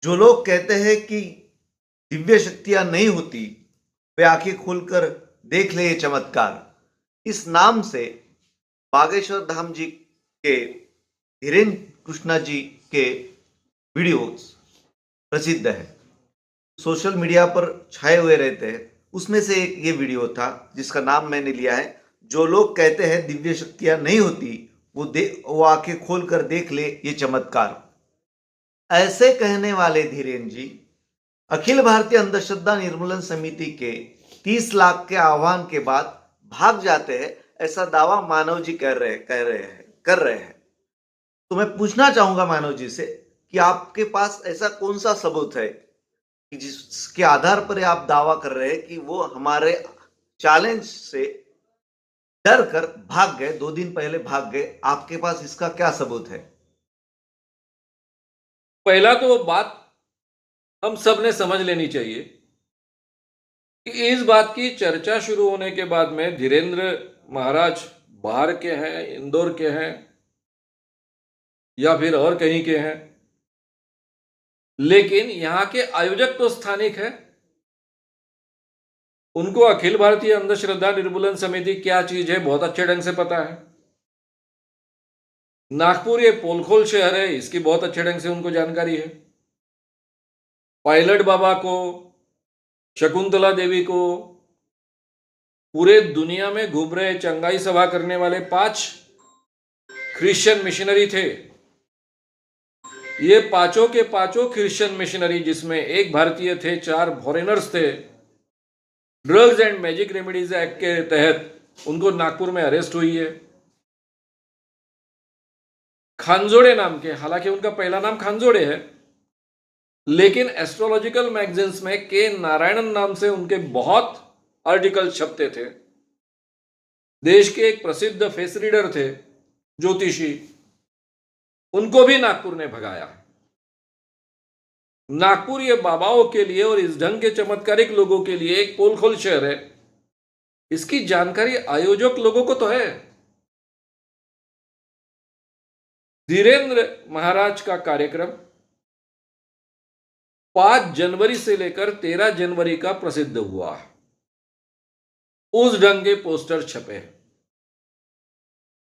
जो लोग कहते हैं कि दिव्य शक्तियां नहीं होती, वे आंखें खोलकर देख ले ये चमत्कार। इस नाम से बागेश्वर धाम जी के धीरेन्द्र कृष्णा जी के वीडियोस प्रसिद्ध है, सोशल मीडिया पर छाए हुए रहते हैं। उसमें से एक ये वीडियो था जिसका नाम मैंने लिया है, जो लोग कहते हैं दिव्य शक्तियां नहीं होती, वो आंखें खोलकर देख ले ये चमत्कार। ऐसे कहने वाले धीरेन्द्र जी अखिल भारतीय अंधश्रद्धा निर्मूलन समिति के 30 लाख के आह्वान के बाद भाग जाते हैं, ऐसा दावा मानव जी कर रहे हैं। तो मैं पूछना चाहूंगा मानव जी से कि आपके पास ऐसा कौन सा सबूत है कि जिसके आधार पर आप दावा कर रहे हैं कि वो हमारे चैलेंज से डर कर भाग गए, 2 दिन पहले भाग गए। आपके पास इसका क्या सबूत है? पहला तो बात हम सब ने समझ लेनी चाहिए कि इस बात की चर्चा शुरू होने के बाद में धीरेन्द्र महाराज बाहर के हैं, इंदौर के हैं या फिर और कहीं के हैं, लेकिन यहां के आयोजक तो स्थानिक है। उनको अखिल भारतीय अंधश्रद्धा निर्मूलन समिति क्या चीज है बहुत अच्छे ढंग से पता है। नागपुर ये पोलखोल शहर है, इसकी बहुत अच्छे ढंग से उनको जानकारी है। पायलट बाबा को, शकुंतला देवी को, पूरे दुनिया में घूम रहे चंगाई सभा करने वाले 5 क्रिश्चियन मिशनरी थे। ये पांचों के पांचों क्रिश्चियन मिशनरी, जिसमें एक भारतीय थे, 4 फॉरेनर्स थे, drugs and magic remedies act के तहत उनको नागपुर में अरेस्ट हुई है। खानजोड़े नाम के, हालांकि उनका पहला नाम खानजोड़े है, लेकिन एस्ट्रोलॉजिकल मैगजीन्स में के नारायणन नाम से उनके बहुत आर्टिकल छपते थे। देश के एक प्रसिद्ध फेस रीडर थे, ज्योतिषी, उनको भी नागपुर ने भगाया। नागपुर ये बाबाओं के लिए और इस ढंग के चमत्कारिक लोगों के लिए एक पोलखोल शहर है, इसकी जानकारी आयोजक लोगों को तो है। धीरेन्द्र महाराज का कार्यक्रम 5 जनवरी से लेकर 13 जनवरी का प्रसिद्ध हुआ। उस ढंग के पोस्टर छपे,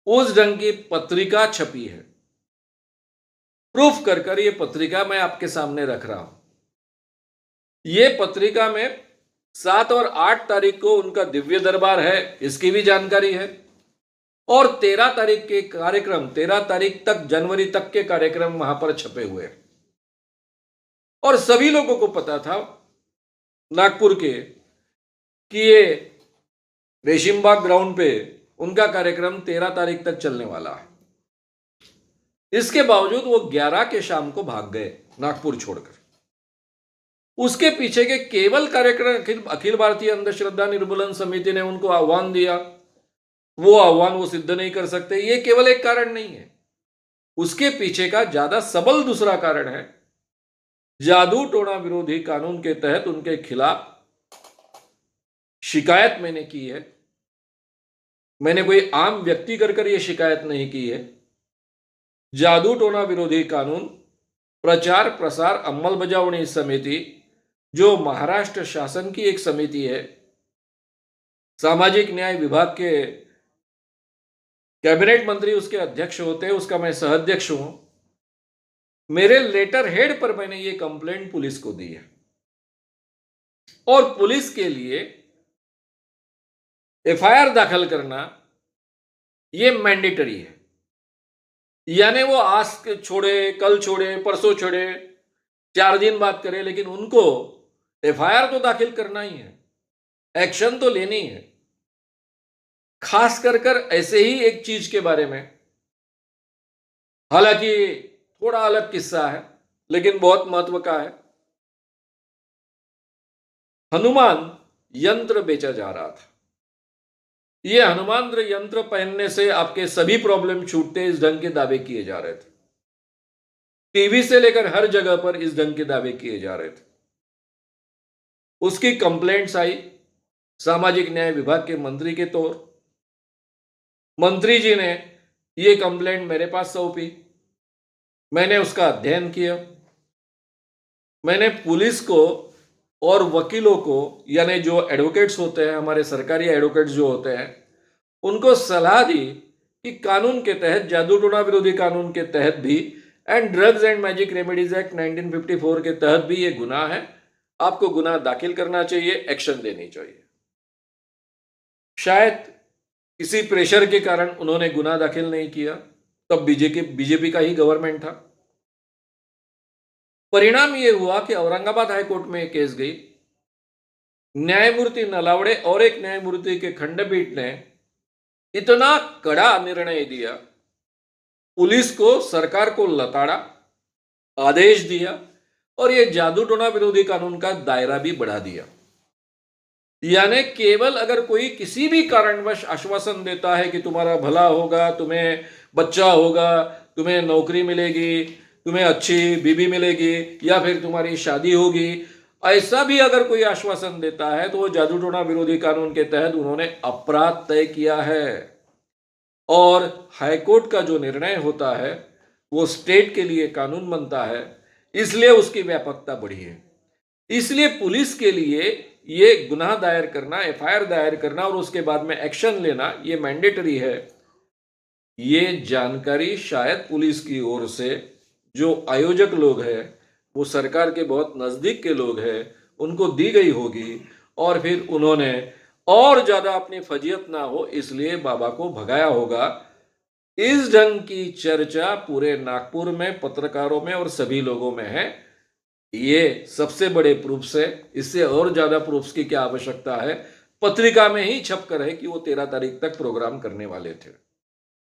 उस ढंग की पत्रिका छपी है। प्रूफ कर ये पत्रिका मैं आपके सामने रख रहा हूं। ये पत्रिका में 7 और 8 तारीख को उनका दिव्य दरबार है, इसकी भी जानकारी है। और 13 तारीख के कार्यक्रम, 13 तारीख तक, जनवरी तक के कार्यक्रम वहां पर छपे हुए। और सभी लोगों को पता था नागपुर के कि ये रेशिमबाग ग्राउंड पे उनका कार्यक्रम 13 तारीख तक चलने वाला है। इसके बावजूद वो 11 के शाम को भाग गए नागपुर छोड़कर। उसके पीछे के केवल कार्यक्रम अखिल भारतीय अंधश्रद्धा निर्मूलन समिति ने उनको आह्वान दिया, वो आह्वान वो सिद्ध नहीं कर सकते, ये केवल एक कारण नहीं है। उसके पीछे का ज्यादा सबल दूसरा कारण है, जादू टोना विरोधी कानून के तहत उनके खिलाफ शिकायत मैंने की है। मैंने कोई आम व्यक्ति कर ये शिकायत नहीं की है। जादू टोना विरोधी कानून प्रचार प्रसार अंमलबजावणी समिति, जो महाराष्ट्र शासन की एक समिति है, सामाजिक न्याय विभाग के कैबिनेट मंत्री उसके अध्यक्ष होते हैं, उसका मैं सह-अध्यक्ष हूं। मेरे लेटर हेड पर मैंने ये कंप्लेंट पुलिस को दी है और पुलिस के लिए एफआईआर दाखिल करना ये मैंडेटरी है। यानी वो आज छोड़े, कल छोड़े, परसों छोड़े, 4 दिन बात करे, लेकिन उनको एफआईआर तो दाखिल करना ही है, एक्शन तो लेनी है। खास कर ऐसे ही एक चीज के बारे में, हालांकि थोड़ा अलग किस्सा है लेकिन बहुत महत्व का है। हनुमान यंत्र बेचा जा रहा था। ये हनुमान यंत्र पहनने से आपके सभी प्रॉब्लम छूटते, इस ढंग के दावे किए जा रहे थे। टीवी से लेकर हर जगह पर इस ढंग के दावे किए जा रहे थे। उसकी कंप्लेंट्स आई सामाजिक न्याय विभाग के मंत्री के तौर। मंत्री जी ने ये कंप्लेंट मेरे पास सौंपी, मैंने उसका अध्ययन किया। मैंने पुलिस को और वकीलों को, यानी जो एडवोकेट्स होते हैं, हमारे सरकारी एडवोकेट्स जो होते हैं, उनको सलाह दी कि कानून के तहत, जादू टोना विरोधी कानून के तहत भी and drugs and magic remedies act 1954 के तहत भी ये गुनाह है, आपको गुनाह दाखिल करना चाहिए, एक्शन लेनी चाहिए। शायद किसी प्रेशर के कारण उन्होंने गुनाह दाखिल नहीं किया, तब बीजेपी का ही गवर्नमेंट था। परिणाम यह हुआ कि औरंगाबाद हाईकोर्ट में एक केस गई, न्यायमूर्ति नलावड़े और एक न्यायमूर्ति के खंडपीठ ने इतना कड़ा निर्णय दिया, पुलिस को, सरकार को लताड़ा, आदेश दिया और ये जादू टोना विरोधी कानून का दायरा भी बढ़ा दिया। यानी केवल अगर कोई किसी भी कारणवश आश्वासन देता है कि तुम्हारा भला होगा, तुम्हें बच्चा होगा, तुम्हें नौकरी मिलेगी, तुम्हें अच्छी बीवी मिलेगी या फिर तुम्हारी शादी होगी, ऐसा भी अगर कोई आश्वासन देता है तो वो जादू टोना विरोधी कानून के तहत उन्होंने अपराध तय किया है। और हाईकोर्ट का जो निर्णय होता है वो स्टेट के लिए कानून बनता है, इसलिए उसकी व्यापकता बढ़ी है। इसलिए पुलिस के लिए ये गुनाह दायर करना, एफआईआर दायर करना और उसके बाद में एक्शन लेना ये मैंडेटरी है। ये जानकारी शायद पुलिस की ओर से जो आयोजक लोग हैं, वो सरकार के बहुत नजदीक के लोग हैं, उनको दी गई होगी और फिर उन्होंने और ज्यादा अपनी फजीयत ना हो इसलिए बाबा को भगाया होगा। इस ढंग की चर्चा पूरे नागपुर में, पत्रकारों में और सभी लोगों में है। ये सबसे बड़े प्रूफ्स है, इससे और ज्यादा प्रूफ्स की क्या आवश्यकता है। पत्रिका में ही छपकर है कि वो 13 तारीख तक प्रोग्राम करने वाले थे।